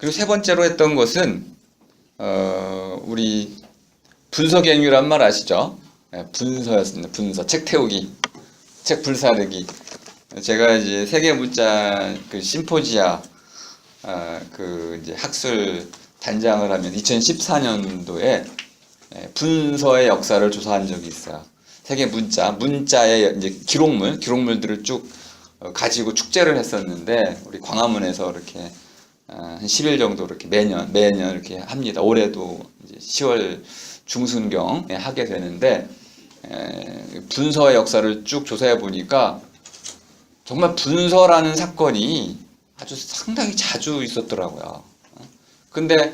그리고 세 번째로 했던 것은 우리 분서갱유란 말 아시죠? 네, 분서였습니다. 분서, 책 태우기, 책 불사르기. 제가 이제 세계 문자 그 심포지아 그 이제 학술 단장을 하면 2014년도에 분서의 역사를 조사한 적이 있어요. 세계 문자의 이제 기록물들을 쭉 가지고 축제를 했었는데 우리 광화문에서 이렇게 한 10일 정도 이렇게 매년 이렇게 합니다. 올해도 이제 10월 중순경에 하게 되는데 분서의 역사를 쭉 조사해 보니까 정말 분서라는 사건이 아주 상당히 자주 있었더라고요. 근데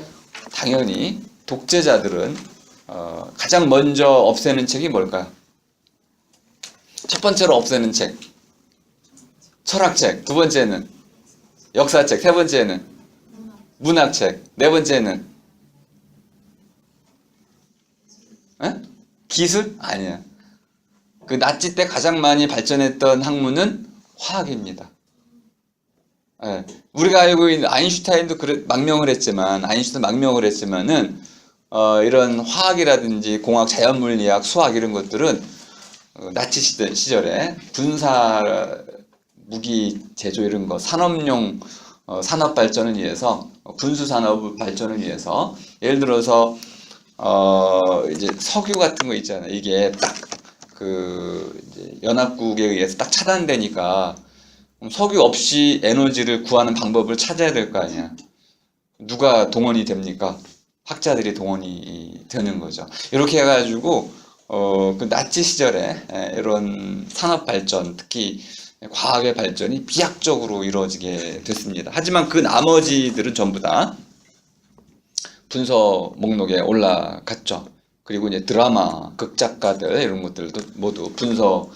당연히 독재자들은 가장 먼저 없애는 책이 뭘까요? 첫 번째로 없애는 책, 철학책. 두 번째는 역사책. 세 번째는 문학책. 네 번째는 기술? 아니야. 그 나치 때 가장 많이 발전했던 학문은 화학입니다. 우리가 알고 있는 아인슈타인도 망명을 했지만은 이런 화학이라든지 공학, 자연물리학, 수학 이런 것들은 나치 시절에 군사 무기 제조 이런 거 산업용 산업 발전을 위해서 군수 산업 발전을 위해서 예를 들어서 이제 석유 같은 거 있잖아요. 이게 딱 그 연합국에 의해서 딱 차단되니까 석유 없이 에너지를 구하는 방법을 찾아야 될 거 아니야. 누가 동원이 됩니까? 학자들이 동원이 되는 거죠. 이렇게 해가지고 그 나치 시절에 이런 산업 발전, 특히 과학의 발전이 비약적으로 이루어지게 됐습니다. 하지만 그 나머지들은 전부 다 분서 목록에 올라갔죠. 그리고 이제 드라마, 극작가들 이런 것들도 모두 분서,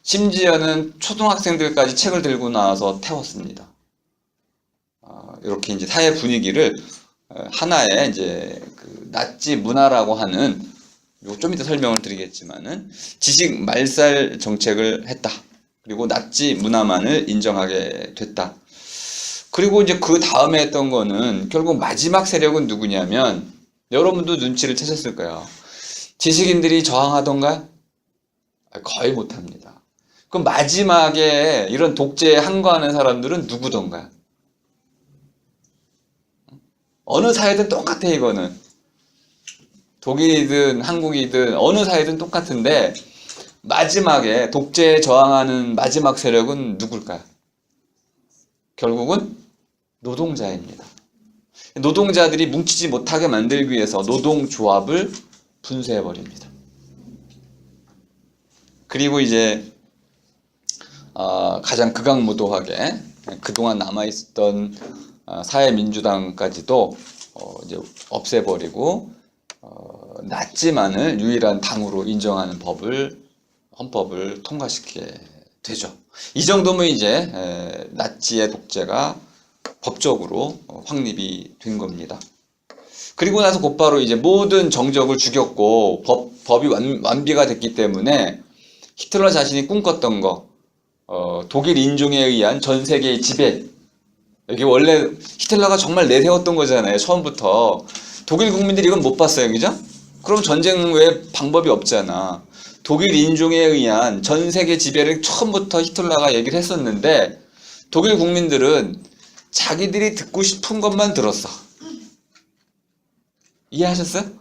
심지어는 초등학생들까지 책을 들고 나와서 태웠습니다. 이렇게 이제 사회 분위기를 하나의 이제 그 나치 문화라고 하는, 좀 이따 설명을 드리겠지만은 지식 말살 정책을 했다. 그리고 나치 문화만을 인정하게 됐다. 그리고 이제 그 다음에 했던 거는 결국 마지막 세력은 누구냐면, 여러분도 눈치를 채셨을 거예요. 지식인들이 저항하던가? 거의 못합니다. 그럼 마지막에 이런 독재에 항거하는 사람들은 누구던가? 어느 사회든 똑같아, 이거는. 독일이든 한국이든 어느 사회든 똑같은데, 마지막에 독재에 저항하는 마지막 세력은 누굴까요? 결국은 노동자입니다. 노동자들이 뭉치지 못하게 만들기 위해서 노동조합을 분쇄해버립니다. 그리고 이제 가장 극악무도하게 그동안 남아있었던 사회민주당까지도 이제 없애버리고 나치만을 유일한 당으로 인정하는 헌법을 통과시키게 되죠. 이 정도면 이제 나치의 독재가 법적으로 확립이 된 겁니다. 그리고 나서 곧바로 이제 모든 정적을 죽였고 법이 완비가 됐기 때문에 히틀러 자신이 꿈꿨던 거, 독일 인종에 의한 전 세계의 지배. 여기 원래 히틀러가 정말 내세웠던 거잖아요. 처음부터. 독일 국민들이 이건 못 봤어요. 그죠? 그럼 전쟁 외에 방법이 없잖아. 독일 인종에 의한 전 세계 지배를 처음부터 히틀러가 얘기를 했었는데, 독일 국민들은 자기들이 듣고 싶은 것만 들었어. 이해하셨어요?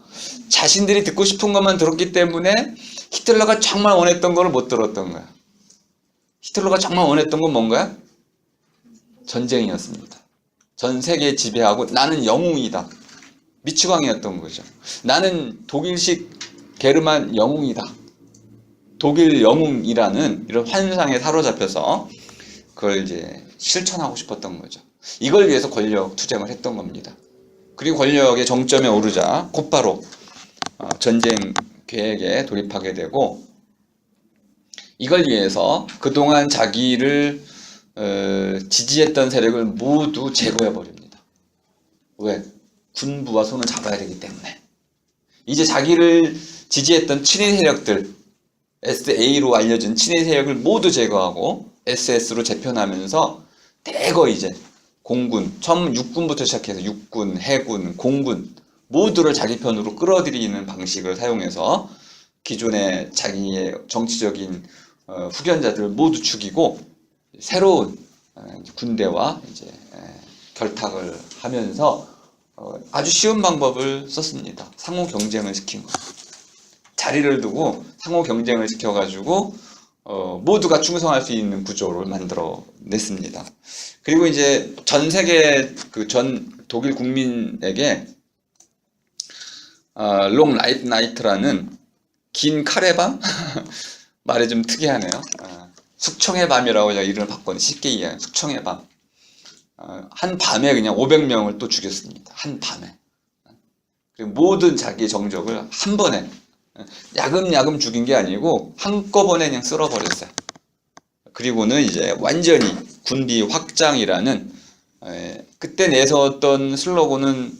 자신들이 듣고 싶은 것만 들었기 때문에 히틀러가 정말 원했던 걸 못 들었던 거야. 히틀러가 정말 원했던 건 뭔가요? 전쟁이었습니다. 전 세계 지배하고 나는 영웅이다. 미추광이었던 거죠. 나는 독일식 게르만 영웅이다. 독일 영웅이라는 이런 환상에 사로잡혀서 그걸 이제 실천하고 싶었던 거죠. 이걸 위해서 권력 투쟁을 했던 겁니다. 그리고 권력의 정점에 오르자 곧바로 전쟁 계획에 돌입하게 되고, 이걸 위해서 그동안 자기를 지지했던 세력을 모두 제거해 버립니다. 왜? 군부와 손을 잡아야 되기 때문에. 이제 자기를 지지했던 친일 세력들, SA로 알려진 친일 세력을 모두 제거하고 SS로 재편하면서 대거 이제 공군, 처음 육군부터 시작해서 육군, 해군, 공군 모두를 자기 편으로 끌어들이는 방식을 사용해서 기존의 자기의 정치적인 후견자들을 모두 죽이고 새로운 군대와 이제 결탁을 하면서 아주 쉬운 방법을 썼습니다. 상호 경쟁을 시킨 거. 자리를 두고 상호 경쟁을 시켜가지고 모두가 충성할 수 있는 구조를 만들어 냈습니다. 그리고 이제 전 세계 전 독일 국민에게 롱 라이트 나이트라는 긴 카레 밤? 말이 좀 특이하네요. 숙청의 밤이라고 제가 이름을 바꿨는데 쉽게 이해해요. 숙청의 밤. 한 밤에 그냥 500명을 또 죽였습니다. 한 밤에. 그리고 모든 자기의 정적을 한 번에 야금야금 죽인 게 아니고 한꺼번에 그냥 쓸어버렸어요. 그리고는 이제 완전히 군비 확장이라는 그때 내세웠던 슬로건은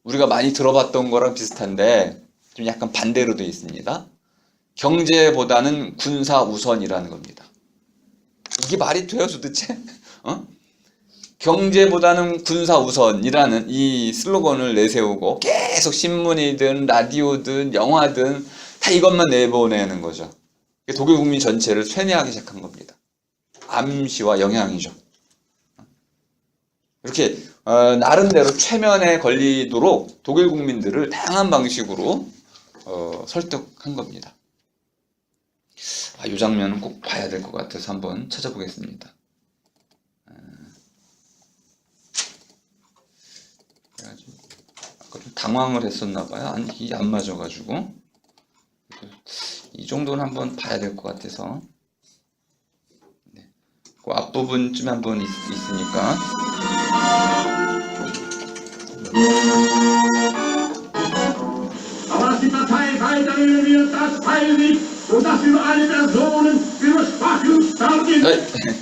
우리가 많이 들어봤던 거랑 비슷한데 좀 약간 반대로 되어 있습니다. 경제보다는 군사 우선이라는 겁니다. 이게 말이 돼요 도대체? 경제보다는 군사 우선이라는 이 슬로건을 내세우고 계속 신문이든 라디오든 영화든 다 이것만 내보내는 거죠. 독일 국민 전체를 쇠뇌하기 시작한 겁니다. 암시와 영향이죠. 이렇게 나름대로 최면에 걸리도록 독일 국민들을 다양한 방식으로 설득한 겁니다. 이 장면은 꼭 봐야 될 것 같아서 한번 찾아보겠습니다. 아까 좀 당황을 했었나 봐요. 아니, 이게 안 맞아가지고 이 정도는 한번 봐야 될 것 같아서 그 앞부분쯤에 한번 있으니까 Aber die Partei weiterhin wird das heilig und dass über alle Personen über Sprachen starten,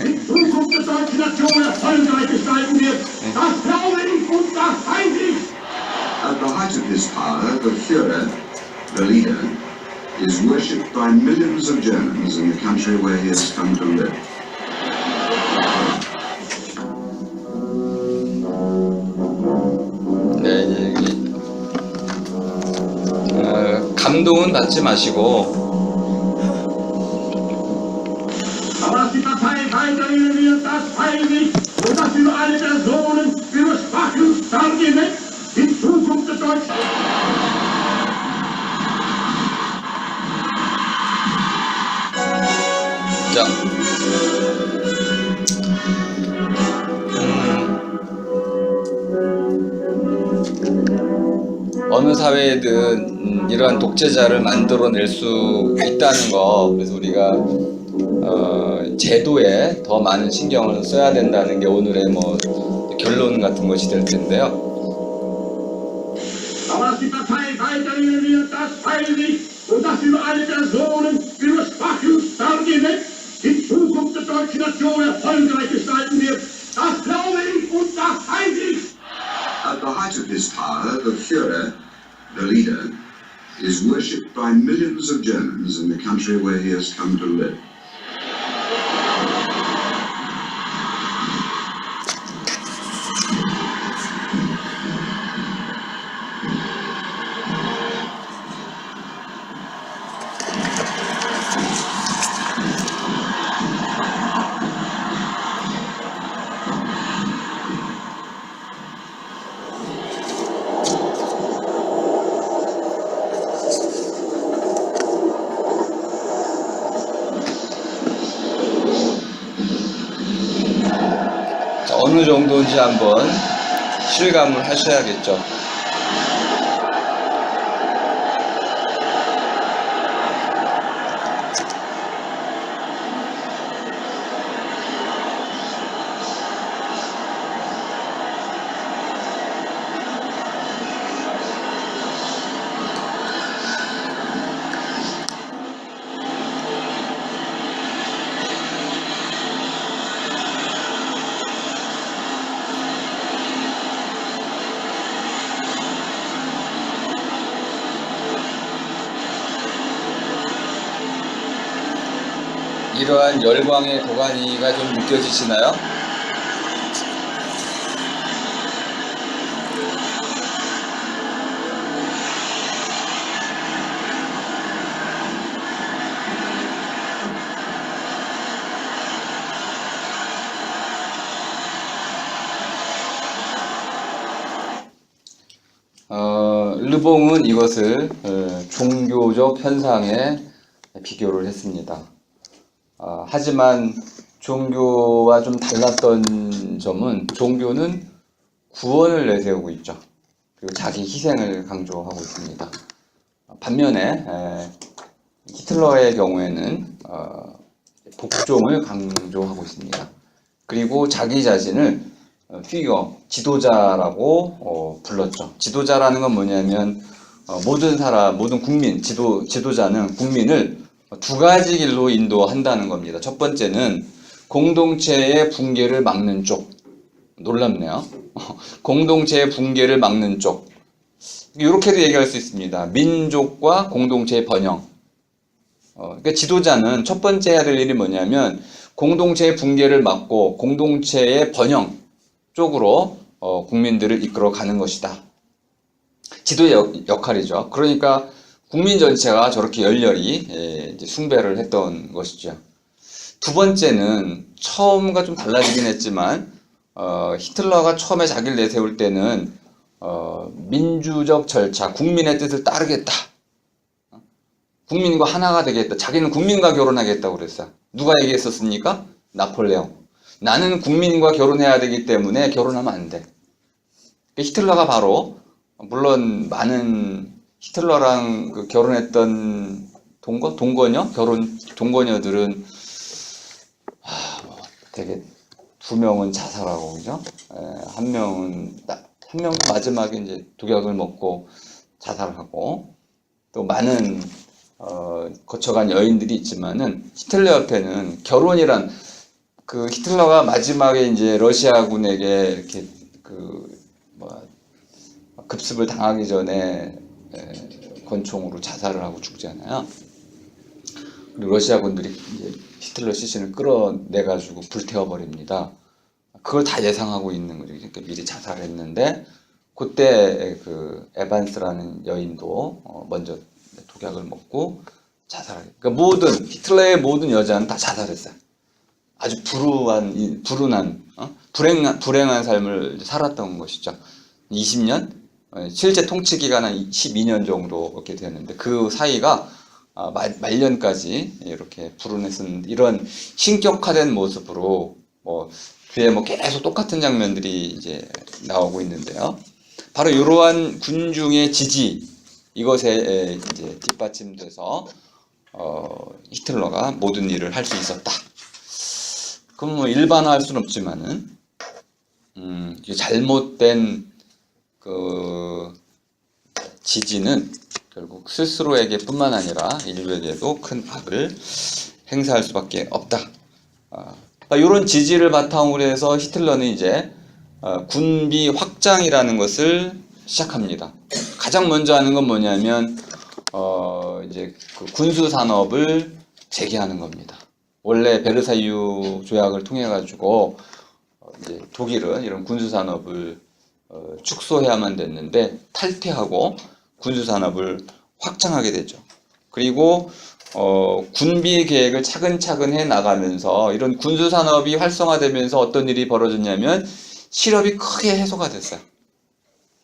die Zukunft der deutschen Nation erfolgreich gestalten wird. Das glaube ich und das weiß ich. At the height of his power, the Führer, the leader, is worshipped by millions of Germans in the country where he has come to live. 감동은 받지 마시고 Aber die Partei weiterhin wird das heilig und dass über alle Personen über Sprachen starten, die Zukunft der deutschen 자, 어느 사회에든 이러한 독재자를 만들어낼 수 있다는 거, 그래서 우리가 제도에 더 많은 신경을 써야 된다는 게 오늘의 결론 같은 것이 될 텐데요. Aber die Partei weiterhin wird das heilig und dass über alle Personen über Sprachen starten, die Zukunft der deutschen Nation erfolgreich gestalten wird. Das glaube ich und das weiß ich. At the height of his power, the Führer, the leader, is worshipped by millions of Germans in the country where he has come to live. 어느 정도인지 한번 실감을 하셔야겠죠. 이러한 열광의 도가니가 좀 느껴지시나요? 르봉은 이것을 종교적 현상에 비교를 했습니다. 하지만 종교와 좀 달랐던 점은 종교는 구원을 내세우고 있죠. 그리고 자기 희생을 강조하고 있습니다. 반면에 히틀러의 경우에는 복종을 강조하고 있습니다. 그리고 자기 자신을 피겨, 지도자라고 불렀죠. 지도자라는 건 뭐냐면 모든 사람, 모든 국민, 지도자는 국민을 두 가지 길로 인도한다는 겁니다. 첫 번째는 공동체의 붕괴를 막는 쪽. 놀랍네요. 공동체의 붕괴를 막는 쪽. 이렇게도 얘기할 수 있습니다. 민족과 공동체의 번영. 그러니까 지도자는 첫 번째 해야 될 일이 뭐냐면 공동체의 붕괴를 막고 공동체의 번영 쪽으로 국민들을 이끌어 가는 것이다. 지도의 역할이죠. 그러니까 국민 전체가 저렇게 열렬히 이제 숭배를 했던 것이죠. 두 번째는 처음과 좀 달라지긴 했지만 히틀러가 처음에 자기를 내세울 때는 민주적 절차, 국민의 뜻을 따르겠다. 국민과 하나가 되겠다. 자기는 국민과 결혼하겠다고 그랬어요. 누가 얘기했었습니까? 나폴레옹. 나는 국민과 결혼해야 되기 때문에 결혼하면 안 돼. 히틀러가 바로, 물론 많은 히틀러랑 결혼했던 동거녀들은 되게 두 명은 자살하고, 그죠? 한 명은 마지막에 이제 독약을 먹고 자살하고, 또 많은 거쳐간 여인들이 있지만은 히틀러 옆에는 결혼이란 히틀러가 마지막에 이제 러시아군에게 이렇게 급습을 당하기 전에 권총으로 자살을 하고 죽잖아요. 그리고 러시아군들이 이제 히틀러 시신을 끌어내가지고 불태워 버립니다. 그걸 다 예상하고 있는 거죠. 그러니까 미리 자살했는데 그때 에반스라는 여인도 먼저 독약을 먹고 자살하게. 그러니까 히틀러의 모든 여자는 다 자살했어요. 아주 불행한 삶을 살았던 것이죠. 20년? 실제 통치 기간은 12년 정도 이렇게 되었는데 그 사이가 말년까지 이렇게 불운했었는데 이런 신격화된 모습으로 뒤에 계속 똑같은 장면들이 이제 나오고 있는데요. 바로 이러한 군중의 지지 이것에 이제 뒷받침돼서 히틀러가 모든 일을 할 수 있었다. 그럼 일반화할 수는 없지만은 잘못된 지지는 결국 스스로에게뿐만 아니라 인류에게도 큰 악을 행사할 수밖에 없다. 이런 지지를 바탕으로 해서 히틀러는 이제 군비 확장이라는 것을 시작합니다. 가장 먼저 하는 건 뭐냐면 이제 군수 산업을 재개하는 겁니다. 원래 베르사유 조약을 통해 가지고 이제 독일은 이런 군수 산업을 축소해야만 됐는데 탈퇴하고 군수 산업을 확장하게 되죠. 그리고 군비 계획을 차근차근 해 나가면서 이런 군수 산업이 활성화되면서 어떤 일이 벌어졌냐면 실업이 크게 해소가 됐어요.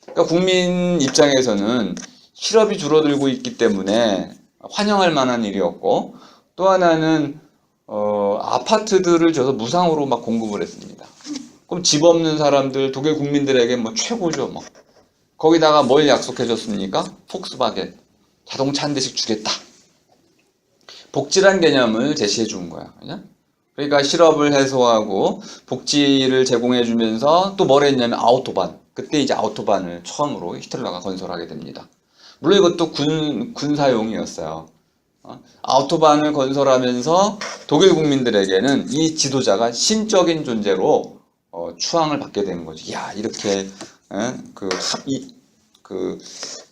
그러니까 국민 입장에서는 실업이 줄어들고 있기 때문에 환영할 만한 일이었고, 또 하나는 아파트들을 줘서 무상으로 막 공급을 했습니다. 그럼 집 없는 사람들, 독일 국민들에게 최고죠. 거기다가 뭘 약속해 줬습니까? 폭스바겐 자동차 한 대씩 주겠다. 복지란 개념을 제시해 준 거야. 그냥? 그러니까 실업을 해소하고 복지를 제공해 주면서 또 뭘 했냐면 아우토반. 그때 이제 아우토반을 처음으로 히틀러가 건설하게 됩니다. 물론 이것도 군사용이었어요. 아우토반을 건설하면서 독일 국민들에게는 이 지도자가 신적인 존재로 추앙을 받게 되는 거죠. 야, 이렇게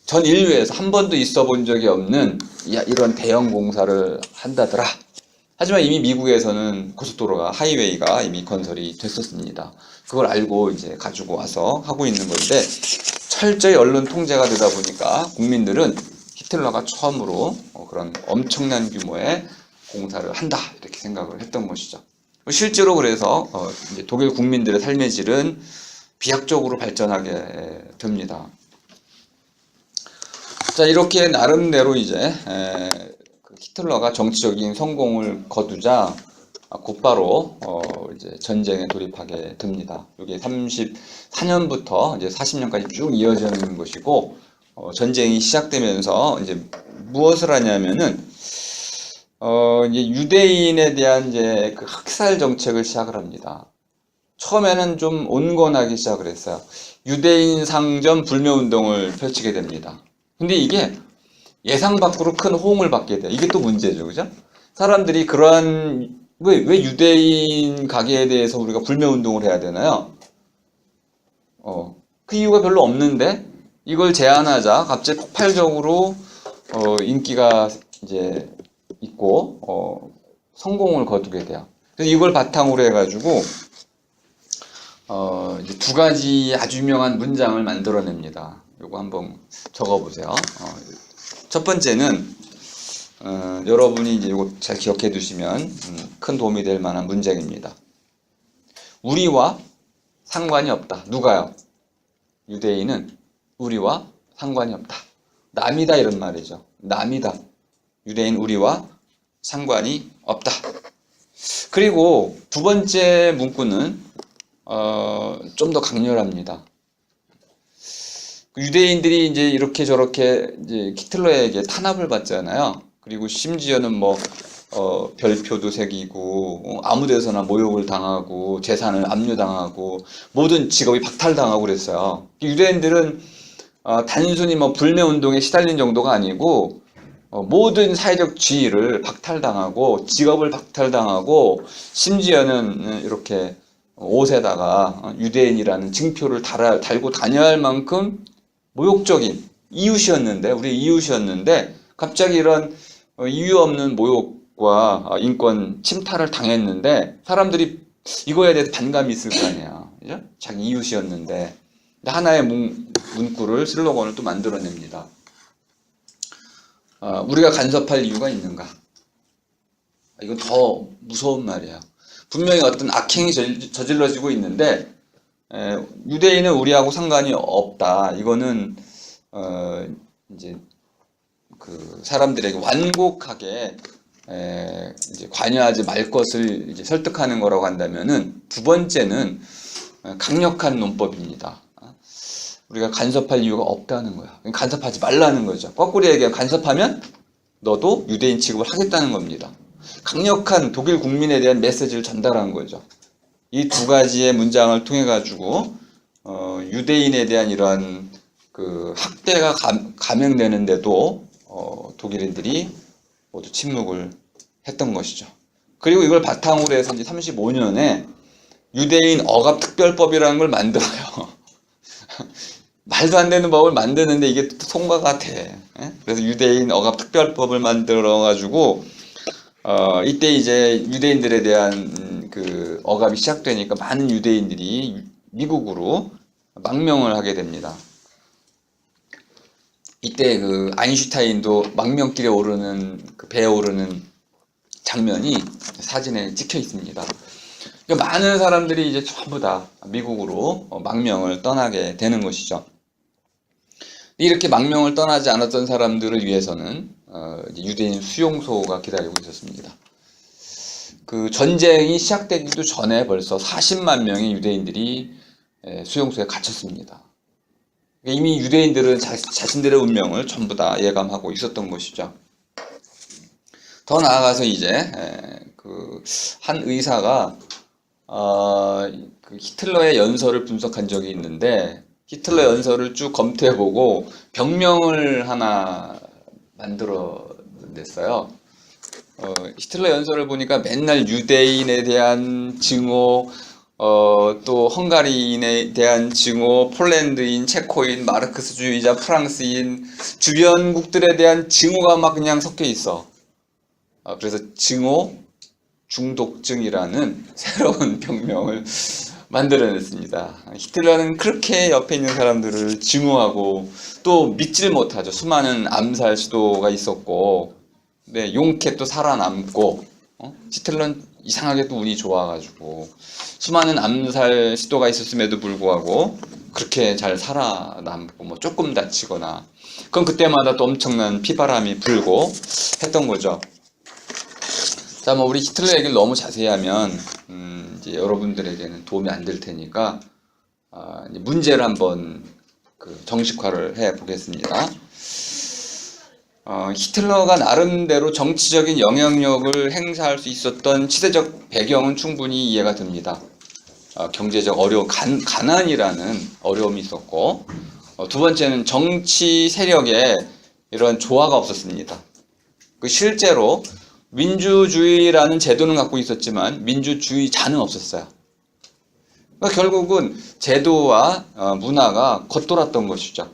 전 인류에서 한 번도 있어 본 적이 없는 이런 대형 공사를 한다더라. 하지만 이미 미국에서는 고속도로가 하이웨이가 이미 건설이 됐었습니다. 그걸 알고 이제 가지고 와서 하고 있는 건데 철저히 언론 통제가 되다 보니까 국민들은 히틀러가 처음으로 그런 엄청난 규모의 공사를 한다 이렇게 생각을 했던 것이죠. 실제로 그래서 이제 독일 국민들의 삶의 질은 비약적으로 발전하게 됩니다. 자, 이렇게 나름대로 이제 그 히틀러가 정치적인 성공을 거두자 곧바로 이제 전쟁에 돌입하게 됩니다. 이게 34년부터 이제 40년까지 쭉 이어지는 것이고, 전쟁이 시작되면서 이제 무엇을 하냐면은 이제 유대인에 대한 이제 그 학살 정책을 시작을 합니다. 처음에는 좀 온건하게 시작을 했어요. 유대인 상점 불매 운동을 펼치게 됩니다. 근데 이게 예상 밖으로 큰 호응을 받게 돼요. 이게 또 문제죠, 그죠? 사람들이 그러한 왜 유대인 가게에 대해서 우리가 불매 운동을 해야 되나요? 그 이유가 별로 없는데 이걸 제안하자 갑자기 폭발적으로 인기가 이제 있고 성공을 거두게 돼요. 그래서 이걸 바탕으로 해가지고 이제 두 가지 아주 유명한 문장을 만들어냅니다. 요거 한번 적어보세요. 첫 번째는 여러분이 이제 이거 잘 기억해 두시면 큰 도움이 될 만한 문장입니다. 우리와 상관이 없다. 누가요? 유대인은 우리와 상관이 없다. 남이다 이런 말이죠. 남이다. 유대인 우리와 상관이 없다. 그리고 두 번째 문구는 좀 더 강렬합니다. 유대인들이 이제 이렇게 저렇게 이제 히틀러에게 탄압을 받잖아요. 그리고 심지어는 뭐 별표도 새기고 아무데서나 모욕을 당하고 재산을 압류당하고 모든 직업이 박탈당하고 그랬어요. 유대인들은 단순히 뭐 불매 운동에 시달린 정도가 아니고 모든 사회적 지위를 박탈당하고 직업을 박탈당하고 심지어는 이렇게 옷에다가 유대인이라는 증표를 달고 다녀야 할 만큼 모욕적인 이웃이었는데, 우리 이웃이었는데 갑자기 이런 이유 없는 모욕과 인권 침탈을 당했는데 사람들이 이거에 대해서 반감이 있을 거 아니야. 그죠? 자기 이웃이었는데 하나의 문구를 슬로건을 또 만들어냅니다. 우리가 간섭할 이유가 있는가? 이건 더 무서운 말이야. 분명히 어떤 악행이 저질러지고 있는데 유대인은 우리하고 상관이 없다. 이거는 이제 그 사람들에게 완곡하게 이제 관여하지 말 것을 이제 설득하는 거라고 한다면은 두 번째는 강력한 논법입니다. 우리가 간섭할 이유가 없다는 거야. 간섭하지 말라는 거죠. 거꾸로 얘기하면 간섭하면 너도 유대인 취급을 하겠다는 겁니다. 강력한 독일 국민에 대한 메시지를 전달한 거죠. 이 두 가지의 문장을 통해 가지고 유대인에 대한 이러한 그 학대가 감행되는데도 독일인들이 모두 침묵을 했던 것이죠. 그리고 이걸 바탕으로 해서 이제 35년에 유대인 억압 특별법이라는 걸 만들어요. 말도 안 되는 법을 만드는데 이게 또 통과가 돼. 그래서 유대인 억압 특별법을 만들어 가지고 이때 이제 유대인들에 대한 그 억압이 시작되니까 많은 유대인들이 미국으로 망명을 하게 됩니다. 이때 그 아인슈타인도 망명길에 오르는 그 배에 오르는 장면이 사진에 찍혀 있습니다. 그러니까 많은 사람들이 이제 전부 다 미국으로 망명을 떠나게 되는 것이죠. 이렇게 망명을 떠나지 않았던 사람들을 위해서는 유대인 수용소가 기다리고 있었습니다. 그 전쟁이 시작되기도 전에 벌써 40만 명의 유대인들이 수용소에 gat혔습니다. 이미 유대인들은 자신들의 운명을 전부 다 예감하고 있었던 것이죠. 더 나아가서 이제 그 한 의사가 그 히틀러의 연설을 분석한 적이 있는데 히틀러 연설을 쭉 검토해보고 병명을 하나 만들어냈어요. 히틀러 연설을 보니까 맨날 유대인에 대한 증오, 또 헝가리인에 대한 증오, 폴란드인, 체코인, 마르크스주의자, 프랑스인, 주변국들에 대한 증오가 막 그냥 섞여 있어. 그래서 증오 중독증이라는 새로운 병명을 만들어냈습니다. 히틀러는 그렇게 옆에 있는 사람들을 증오하고 또 믿질 못하죠. 수많은 암살 시도가 있었고, 네, 용케 또 살아남고, 히틀러는 이상하게 또 운이 좋아가지고 수많은 암살 시도가 있었음에도 불구하고 그렇게 잘 살아남고 뭐 조금 다치거나 그럼 그때마다 또 엄청난 피바람이 불고 했던 거죠. 자, 뭐 우리 히틀러 얘기를 너무 자세히 하면 이제 여러분들에게는 도움이 안 될 테니까 이제 문제를 한번 정식화를 해 보겠습니다. 히틀러가 나름대로 정치적인 영향력을 행사할 수 있었던 시대적 배경은 충분히 이해가 됩니다. 경제적 어려움, 가난이라는 어려움이 있었고, 두 번째는 정치 세력에 이런 조화가 없었습니다. 실제로 민주주의라는 제도는 갖고 있었지만 민주주의자는 없었어요. 그러니까 결국은 제도와 문화가 겉돌았던 것이죠.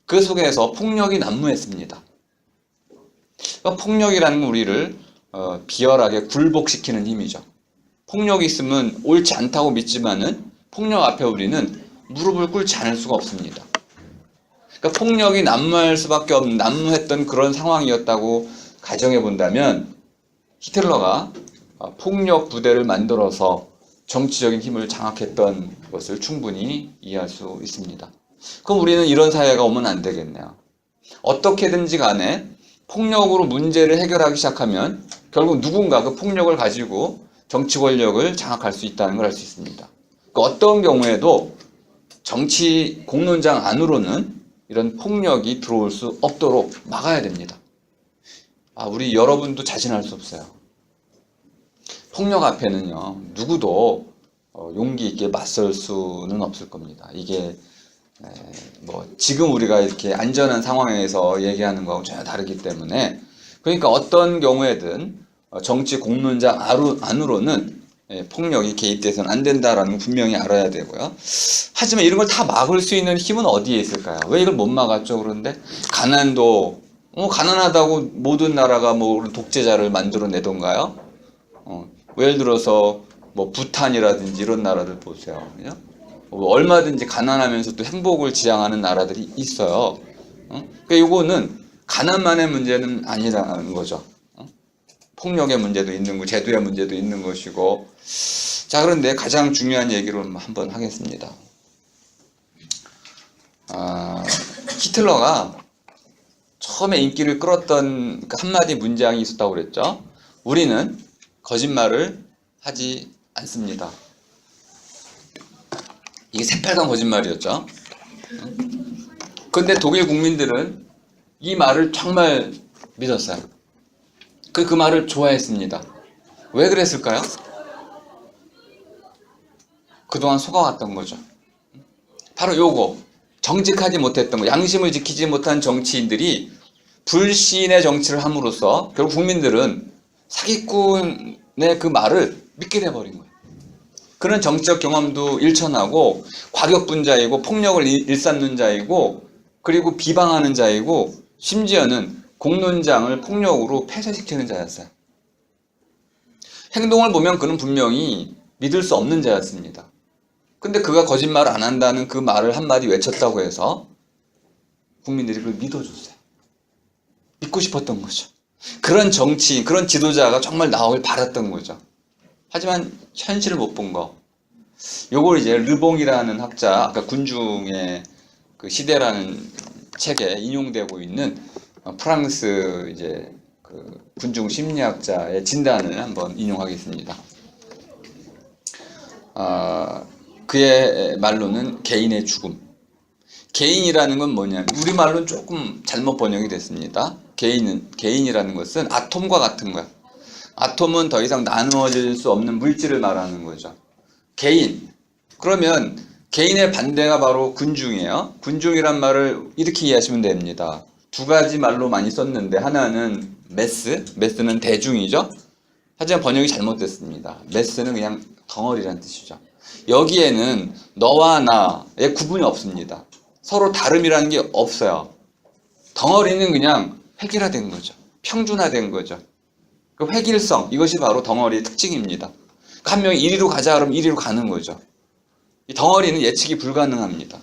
그 속에서 폭력이 난무했습니다. 그러니까 폭력이라는 건 우리를 비열하게 굴복시키는 힘이죠. 폭력이 있으면 옳지 않다고 믿지만은 폭력 앞에 우리는 무릎을 꿇지 않을 수가 없습니다. 그러니까 폭력이 난무할 수밖에 없는 난무했던 그런 상황이었다고 가정해 본다면 히틀러가 폭력 부대를 만들어서 정치적인 힘을 장악했던 것을 충분히 이해할 수 있습니다. 그럼 우리는 이런 사회가 오면 안 되겠네요. 어떻게든지 간에 폭력으로 문제를 해결하기 시작하면 결국 누군가 그 폭력을 가지고 정치 권력을 장악할 수 있다는 걸 알 수 있습니다. 어떤 경우에도 정치 공론장 안으로는 이런 폭력이 들어올 수 없도록 막아야 됩니다. 우리 여러분도 자신할 수 없어요. 폭력 앞에는요, 누구도 용기 있게 맞설 수는 없을 겁니다. 이게 뭐 지금 우리가 이렇게 안전한 상황에서 얘기하는 거하고 전혀 다르기 때문에, 그러니까 어떤 경우에든 정치 공론장 안으로는 폭력이 개입돼서는 안 된다라는 걸 분명히 알아야 되고요. 하지만 이런 걸 다 막을 수 있는 힘은 어디에 있을까요? 왜 이걸 못 막았죠? 그런데 가난도 가난하다고 모든 나라가 뭐 독재자를 만들어내던가요? 예를 들어서 뭐 부탄이라든지 이런 나라들 보세요. 그냥? 얼마든지 가난하면서도 행복을 지향하는 나라들이 있어요. 그러니까 이거는 가난만의 문제는 아니라는 거죠. 폭력의 문제도 있는 거, 제도의 문제도 있는 것이고. 자, 그런데 가장 중요한 얘기를 한번 하겠습니다. 히틀러가 처음에 인기를 끌었던 그 한마디 문장이 있었다고 그랬죠. 우리는 거짓말을 하지 않습니다. 이게 새빨간 거짓말이었죠. 근데 독일 국민들은 이 말을 정말 믿었어요. 그 말을 좋아했습니다. 왜 그랬을까요? 그동안 속아왔던 거죠. 바로 요거, 정직하지 못했던 거, 양심을 지키지 못한 정치인들이 불신의 정치를 함으로써 결국 국민들은 사기꾼의 그 말을 믿게 돼버린 거예요. 그는 정치적 경험도 일천하고 과격분자이고 폭력을 일삼는 자이고 그리고 비방하는 자이고 심지어는 공론장을 폭력으로 폐쇄시키는 자였어요. 행동을 보면 그는 분명히 믿을 수 없는 자였습니다. 근데 그가 거짓말을 안 한다는 그 말을 한마디 외쳤다고 해서 국민들이 그걸 믿어줬어요. 믿고 싶었던 거죠. 그런 정치인, 그런 지도자가 정말 나오길 바랐던 거죠. 하지만 현실을 못 본 거. 요걸 이제 르봉이라는 학자, 아까 군중의 그 시대라는 책에 인용되고 있는 프랑스 이제 그 군중 심리학자의 진단을 한번 인용하겠습니다. 그의 말로는 개인의 죽음. 개인이라는 건 뭐냐면 우리말로는 조금 잘못 번역이 됐습니다. 개인이라는 것은 아톰과 같은 거야. 아톰은 더 이상 나누어질 수 없는 물질을 말하는 거죠. 개인. 그러면 개인의 반대가 바로 군중이에요. 군중이란 말을 이렇게 이해하시면 됩니다. 두 가지 말로 많이 썼는데 하나는 메스는 대중이죠. 하지만 번역이 잘못됐습니다. 메스는 그냥 덩어리란 뜻이죠. 여기에는 너와 나의 구분이 없습니다. 서로 다름이라는 게 없어요. 덩어리는 그냥 획일화된 거죠. 평준화된 거죠. 그 획일성, 이것이 바로 덩어리의 특징입니다. 한 명이 이리로 가자 그러면 이리로 가는 거죠. 이 덩어리는 예측이 불가능합니다.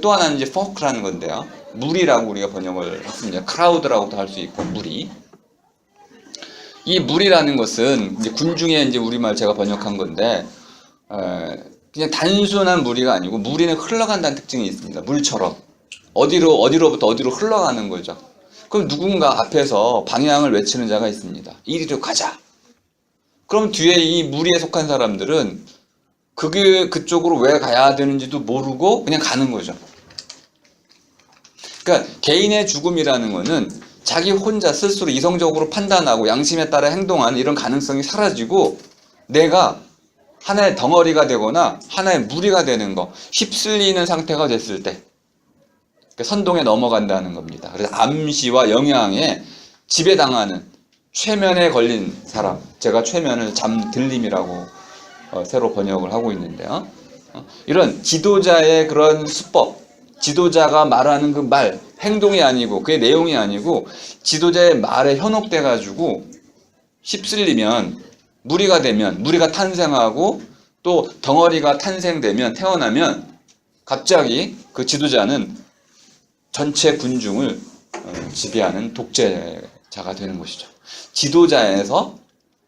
또 하나는 이제 포크라는 건데요. 무리라고 우리가 번역을 했습니다. 크라우드라고도 할 수 있고, 무리. 이 무리라는 것은 이제 군중의 이제 우리말 제가 번역한 건데, 그냥 단순한 무리가 아니고 무리는 흘러간다는 특징이 있습니다. 물처럼 어디로부터 어디로 흘러가는 거죠. 그럼 누군가 앞에서 방향을 외치는 자가 있습니다. 이리로 가자. 그럼 뒤에 이 무리에 속한 사람들은 그쪽으로 왜 가야 되는지도 모르고 그냥 가는 거죠. 그러니까 개인의 죽음이라는 거는 자기 혼자 스스로 이성적으로 판단하고 양심에 따라 행동하는 이런 가능성이 사라지고 내가 하나의 덩어리가 되거나 하나의 무리가 되는 거, 휩쓸리는 상태가 됐을 때 선동에 넘어간다는 겁니다. 그래서 암시와 영향에 지배당하는 최면에 걸린 사람, 제가 최면을 잠들림이라고 새로 번역을 하고 있는데요. 이런 지도자의 그런 수법, 지도자가 말하는 그 말, 행동이 아니고 그의 내용이 아니고 지도자의 말에 현혹돼 가지고 휩쓸리면 무리가 되면 무리가 탄생하고 또 덩어리가 탄생되면 태어나면 갑자기 그 지도자는 전체 군중을 지배하는 독재자가 되는 것이죠. 지도자에서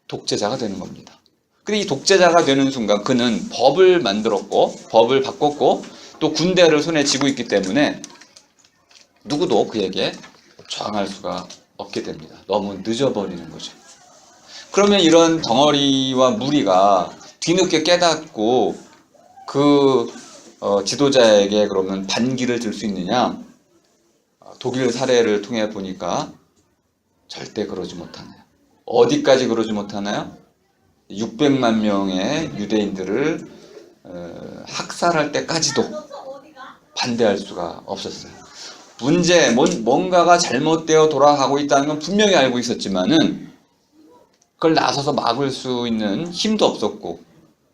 독재자가 되는 겁니다. 근데 이 독재자가 되는 순간 그는 법을 만들었고 법을 바꿨고 또 군대를 손에 쥐고 있기 때문에 누구도 그에게 저항할 수가 없게 됩니다. 너무 늦어버리는 거죠. 그러면 이런 덩어리와 무리가 뒤늦게 깨닫고 그 지도자에게 그러면 반기를 들 수 있느냐? 독일 사례를 통해 보니까 절대 그러지 못하네요. 어디까지 그러지 못하나요? 600만 명의 유대인들을 학살할 때까지도 반대할 수가 없었어요. 뭔가가 잘못되어 돌아가고 있다는 건 분명히 알고 있었지만은 그걸 나서서 막을 수 있는 힘도 없었고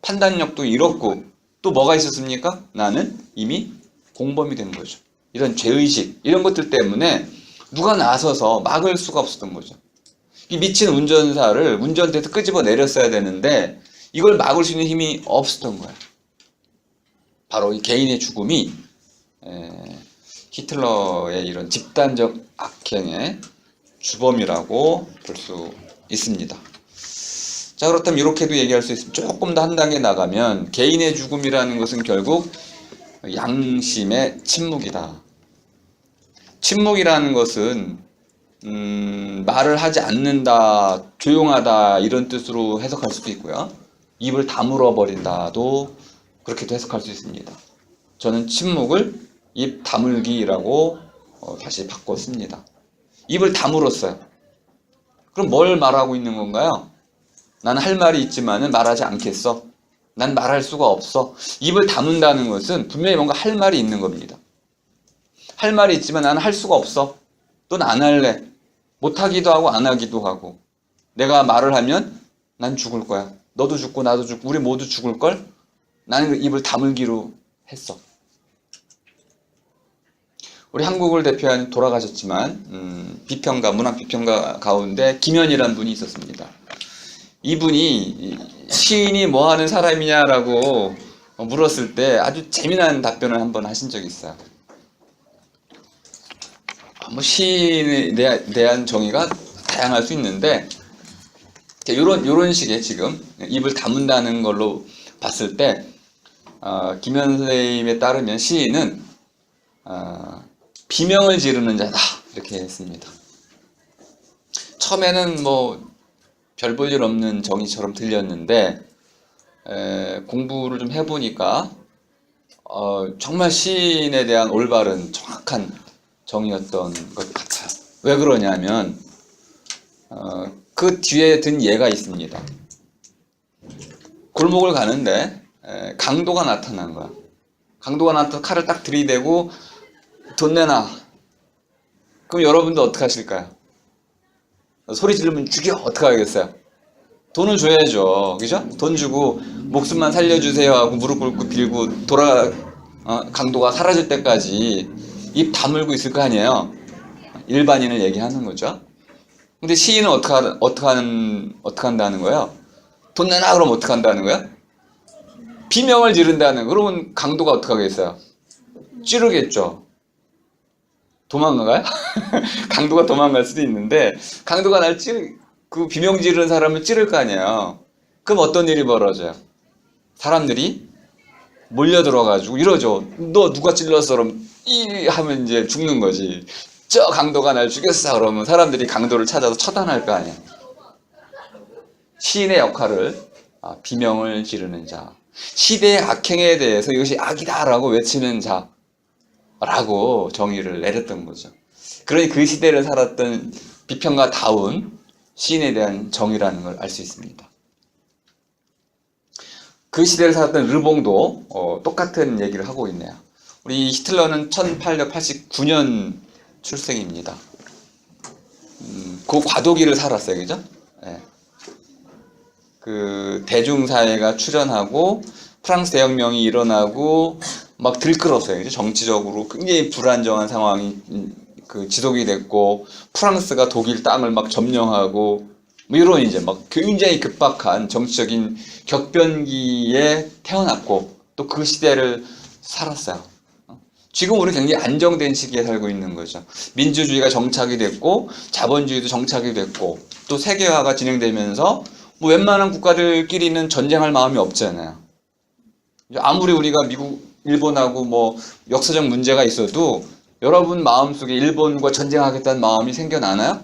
판단력도 잃었고 또 뭐가 있었습니까? 나는 이미 공범이 된 거죠. 이런 죄의식 이런 것들 때문에 누가 나서서 막을 수가 없었던 거죠. 이 미친 운전사를 운전대에서 끄집어 내렸어야 되는데 이걸 막을 수 있는 힘이 없었던 거예요. 바로 이 개인의 죽음이 히틀러의 이런 집단적 악행의 주범이라고 볼 수 있습니다. 자, 그렇다면 이렇게도 얘기할 수 있습니다. 조금 더 한 단계 나가면 개인의 죽음이라는 것은 결국 양심의 침묵이다. 침묵이라는 것은 말을 하지 않는다, 조용하다 이런 뜻으로 해석할 수도 있고요. 입을 다물어 버린다도 그렇게도 해석할 수 있습니다. 저는 침묵을 입 다물기라고 다시 바꿨습니다. 입을 다물었어요. 그럼 뭘 말하고 있는 건가요? 나는 할 말이 있지만은 말하지 않겠어. 난 말할 수가 없어. 입을 다문다는 것은 분명히 뭔가 할 말이 있는 겁니다. 할 말이 있지만 나는 할 수가 없어. 넌 안 할래. 못하기도 하고 안 하기도 하고. 내가 말을 하면 난 죽을 거야. 너도 죽고 나도 죽고 우리 모두 죽을걸? 나는 그 입을 다물기로 했어. 우리 한국을 대표한 돌아가셨지만 비평가, 문학 비평가 가운데 김현이라는 분이 있었습니다. 이분이 시인이 뭐 하는 사람이냐라고 물었을 때 아주 재미난 답변을 한번 하신 적이 있어요. 뭐 시인에 대한 정의가 다양할 수 있는데 요런 식의 지금 입을 다문다는 걸로 봤을 때 김현 선생님에 따르면 시인은 비명을 지르는 자다 이렇게 했습니다. 처음에는 뭐 별 볼 일 없는 정의처럼 들렸는데 공부를 좀 해보니까 정말 시인에 대한 올바른 정확한 정의였던 것 같아요. 왜 그러냐면 그 뒤에 든 예가 있습니다. 골목을 가는데 강도가 나타난 거야. 강도가 나타나서 칼을 딱 들이대고 돈 내놔. 그럼 여러분도 어떻게 하실까요? 소리 지르면 죽여. 어떻게 하겠어요? 돈을 줘야죠. 그죠? 돈 주고 목숨만 살려주세요 하고 무릎 꿇고 빌고 강도가 사라질 때까지 입 다물고 있을 거 아니에요. 일반인을 얘기하는 거죠. 근데 시인은 어떻게 한다는 거예요? 돈 내놔 그러면 어떻게 한다는 거예요? 비명을 지른다는. 그러면 강도가 어떻게 하겠어요? 찌르겠죠. 도망가요? 강도가 도망갈 수도 있는데 강도가 그 비명 지르는 사람을 찌를 거 아니에요. 그럼 어떤 일이 벌어져요? 사람들이 몰려들어가지고 이러죠. 너 누가 찔렀어? 그럼 이 하면 이제 죽는 거지. 저 강도가 날 죽였어. 그러면 사람들이 강도를 찾아서 처단할 거 아니야. 시인의 역할을 비명을 지르는 자, 시대의 악행에 대해서 이것이 악이다라고 외치는 자라고 정의를 내렸던 거죠. 그러니 그 시대를 살았던 비평가다운 시인에 대한 정의라는 걸 알 수 있습니다. 그 시대를 살았던 르봉도 똑같은 얘기를 하고 있네요. 우리 히틀러는 1889년 출생입니다. 그 과도기를 살았어요, 그죠? 네. 그 대중사회가 출현하고 프랑스 대혁명이 일어나고 막 들끓었어요, 그죠? 정치적으로 굉장히 불안정한 상황이 지속이 됐고 프랑스가 독일 땅을 막 점령하고 뭐 이런 이제 막 굉장히 급박한 정치적인 격변기에 태어났고 또 그 시대를 살았어요. 지금 우리 굉장히 안정된 시기에 살고 있는 거죠. 민주주의가 정착이 됐고 자본주의도 정착이 됐고 또 세계화가 진행되면서 뭐 웬만한 국가들끼리는 전쟁할 마음이 없잖아요. 아무리 우리가 미국, 일본하고 뭐 역사적 문제가 있어도 여러분 마음속에 일본과 전쟁하겠다는 마음이 생겨나나요?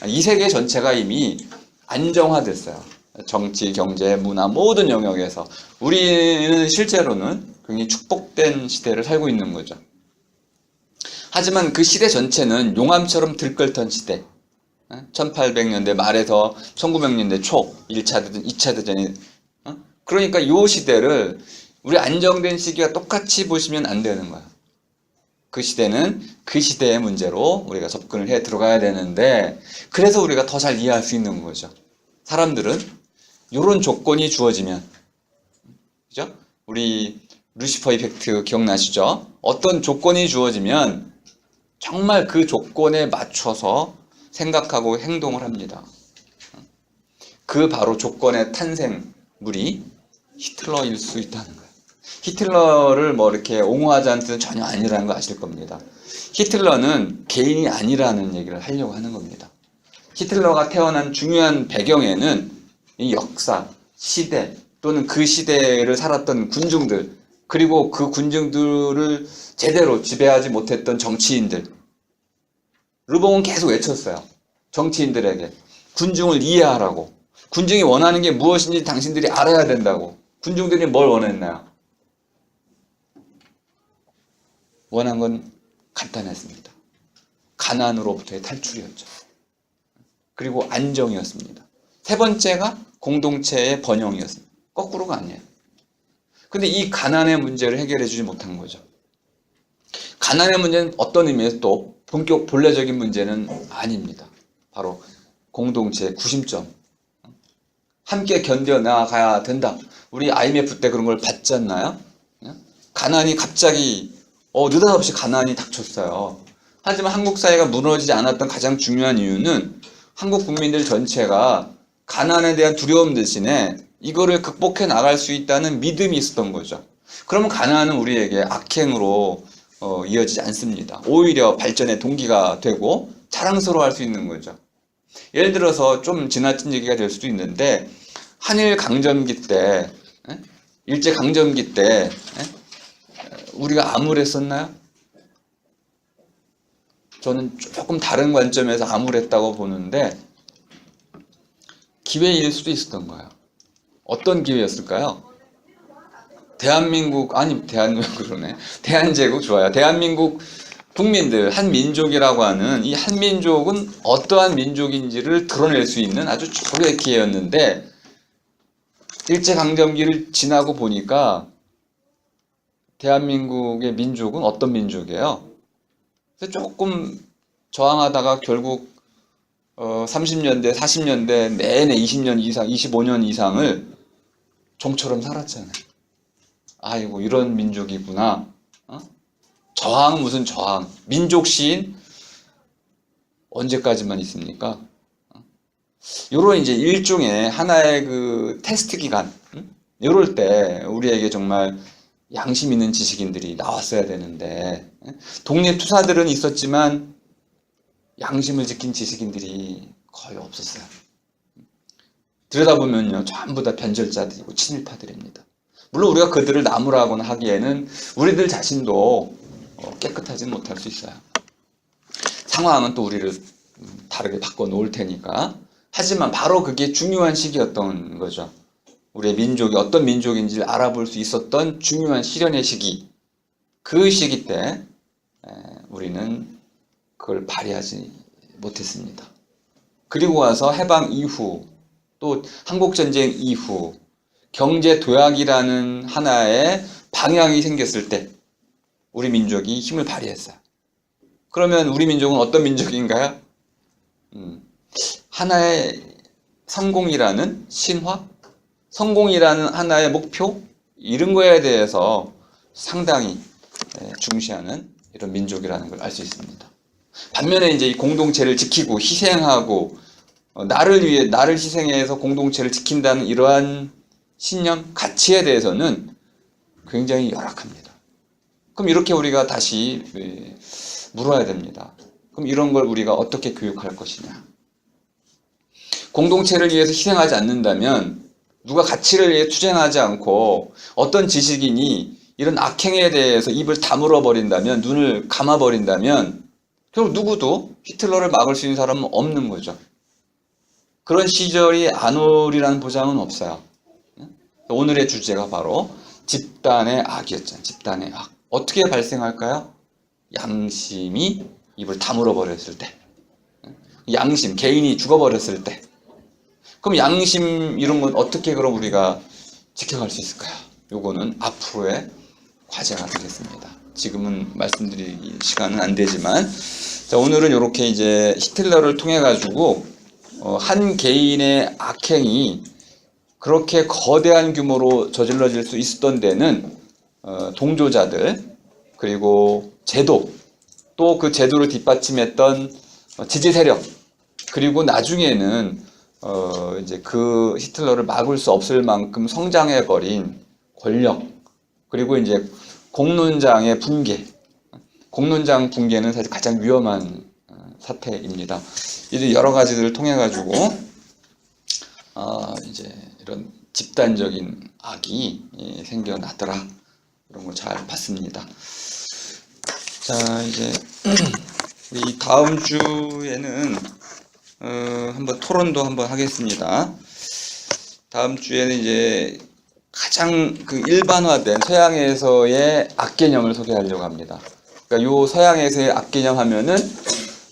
이 세계 전체가 이미 안정화됐어요. 정치, 경제, 문화 모든 영역에서 우리는 실제로는 굉장히 축복된 시대를 살고 있는 거죠. 하지만 그 시대 전체는 용암처럼 들끓던 시대, 1800년대 말에서 1900년대 초 1차 대전, 2차 대전이 그러니까 이 시대를 우리 안정된 시기와 똑같이 보시면 안 되는 거예요. 그 시대는 그 시대의 문제로 우리가 접근을 해 들어가야 되는데 그래서 우리가 더 잘 이해할 수 있는 거죠. 사람들은 이런 조건이 주어지면 그죠? 우리 루시퍼 이펙트 기억나시죠? 어떤 조건이 주어지면 정말 그 조건에 맞춰서 생각하고 행동을 합니다. 그 바로 조건의 탄생물이 히틀러일 수 있다는 거예요. 히틀러를 뭐 이렇게 옹호하자는 뜻은 전혀 아니라는 거 아실 겁니다. 히틀러는 개인이 아니라는 얘기를 하려고 하는 겁니다. 히틀러가 태어난 중요한 배경에는 이 역사, 시대 또는 그 시대를 살았던 군중들 그리고 그 군중들을 제대로 지배하지 못했던 정치인들 르봉은 계속 외쳤어요. 정치인들에게 군중을 이해하라고 군중이 원하는 게 무엇인지 당신들이 알아야 된다고. 군중들이 뭘 원했나요? 원한 건 간단했습니다. 가난으로부터의 탈출이었죠. 그리고 안정이었습니다. 세 번째가 공동체의 번영이었습니다. 거꾸로가 아니에요. 근데 이 가난의 문제를 해결해 주지 못한 거죠. 가난의 문제는 어떤 의미에서 또 본격 본래적인 문제는 아닙니다. 바로 공동체의 구심점. 함께 견뎌나가야 된다. 우리 IMF 때 그런 걸 봤지 않나요? 가난이 갑자기 느닷없이 가난이 닥쳤어요. 하지만 한국 사회가 무너지지 않았던 가장 중요한 이유는 한국 국민들 전체가 가난에 대한 두려움 대신에 이거를 극복해 나갈 수 있다는 믿음이 있었던 거죠. 그러면 가난은 우리에게 악행으로 이어지지 않습니다. 오히려 발전의 동기가 되고 자랑스러워할 수 있는 거죠. 예를 들어서 좀 지나친 얘기가 될 수도 있는데 한일 강점기 때, 일제 강점기 때 우리가 암울했었나요? 저는 조금 다른 관점에서 암울했다고 보는데 기회일 수도 있었던 거예요. 어떤 기회였을까요? 대한제국 좋아요. 대한민국 국민들, 한민족이라고 하는 이 한민족은 어떠한 민족인지를 드러낼 수 있는 아주 좋은 기회였는데 일제강점기를 지나고 보니까 대한민국의 민족은 어떤 민족이에요? 그래서 조금 저항하다가 결국 30년대, 40년대 내내 20년 이상, 25년 이상을 종처럼 살았잖아요. 아이고 이런 민족이구나. 저항 무슨 저항. 민족 시인 언제까지만 있습니까? 요런 이제 일종의 하나의 그 테스트 기간. 요럴 때 우리에게 정말 양심 있는 지식인들이 나왔어야 되는데 독립투사들은 있었지만 양심을 지킨 지식인들이 거의 없었어요. 들여다보면요 전부 다 변절자들이고 친일파들입니다. 물론 우리가 그들을 나무라고는 하기에는 우리들 자신도 깨끗하지는 못할 수 있어요. 상황은 또 우리를 다르게 바꿔놓을 테니까. 하지만 바로 그게 중요한 시기였던 거죠. 우리의 민족이 어떤 민족인지를 알아볼 수 있었던 중요한 시련의 시기. 그 시기 때 우리는 그걸 발휘하지 못했습니다. 그리고 와서 해방 이후, 또 한국전쟁 이후 경제 도약이라는 하나의 방향이 생겼을 때 우리 민족이 힘을 발휘했어요. 그러면 우리 민족은 어떤 민족인가요? 하나의 성공이라는 신화? 성공이라는 하나의 목표? 이런 거에 대해서 상당히 중시하는 이런 민족이라는 걸 알 수 있습니다. 반면에 이제 이 공동체를 지키고 희생하고 나를 위해 나를 희생해서 공동체를 지킨다는 이러한 신념, 가치에 대해서는 굉장히 열악합니다. 그럼 이렇게 우리가 다시 물어야 됩니다. 그럼 이런 걸 우리가 어떻게 교육할 것이냐? 공동체를 위해서 희생하지 않는다면, 누가 가치를 위해 투쟁하지 않고 어떤 지식인이 이런 악행에 대해서 입을 다물어 버린다면, 눈을 감아 버린다면 결국 누구도 히틀러를 막을 수 있는 사람은 없는 거죠. 그런 시절이 안 오리라는 보장은 없어요. 오늘의 주제가 바로 집단의 악이었잖아요. 집단의 악. 어떻게 발생할까요? 양심이 입을 다물어 버렸을 때. 양심, 개인이 죽어버렸을 때. 그럼 양심 이런 건 어떻게 그럼 우리가 지켜갈 수 있을까요? 요거는 앞으로의 과제가 되겠습니다. 지금은 말씀드릴 시간은 안 되지만, 자, 오늘은 이렇게 이제 히틀러를 통해 가지고 한 개인의 악행이 그렇게 거대한 규모로 저질러질 수 있었던 데는 동조자들, 그리고 제도, 또 그 제도를 뒷받침했던 지지 세력, 그리고 나중에는 이제 그 히틀러를 막을 수 없을 만큼 성장해버린 권력, 그리고 이제 공론장의 붕괴. 공론장 붕괴는 사실 가장 위험한 사태입니다. 이제 여러 가지들을 통해 가지고 이제 이런 집단적인 악이 생겨나더라. 이런 걸 잘 봤습니다. 자, 이제 이 다음 주에는 한번 토론도 한번 하겠습니다. 다음 주에는 이제 가장 그 일반화된 서양에서의 악개념을 소개하려고 합니다. 그러니까 요 서양에서의 악개념 하면은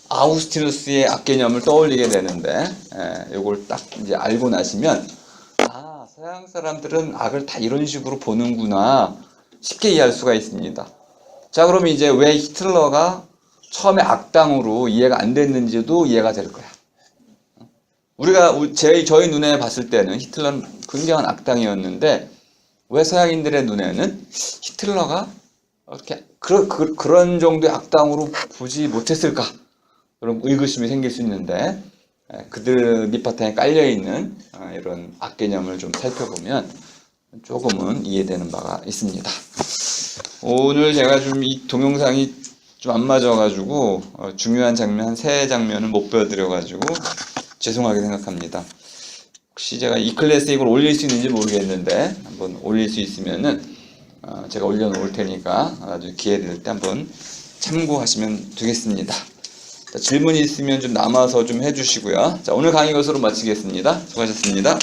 아우구스티누스의 악개념을 떠올리게 되는데, 요걸 딱 이제 알고 나시면, 아, 서양 사람들은 악을 다 이런 식으로 보는구나, 쉽게 이해할 수가 있습니다. 자, 그럼 이제 왜 히틀러가 처음에 악당으로 이해가 안 됐는지도 이해가 될 거야. 저희 눈에 봤을 때는 히틀러는 굉장한 악당이었는데, 왜 서양인들의 눈에는 히틀러가 이렇게 그런 정도의 악당으로 보지 못했을까? 그런 의구심이 생길 수 있는데, 그들 밑바탕에 깔려있는 이런 악개념을 좀 살펴보면 조금은 이해되는 바가 있습니다. 오늘 제가 좀 이 동영상이 좀 안 맞아가지고 중요한 장면 한 3장면을 못 보여드려가지고 죄송하게 생각합니다. 혹시 제가 이 클래스에 이걸 올릴 수 있는지 모르겠는데 한번 올릴 수 있으면은 제가 올려놓을 테니까 아주 기회 될 때 한번 참고하시면 되겠습니다. 자, 질문이 있으면 좀 남아서 좀 해주시고요. 자, 오늘 강의 이것으로 마치겠습니다. 수고하셨습니다.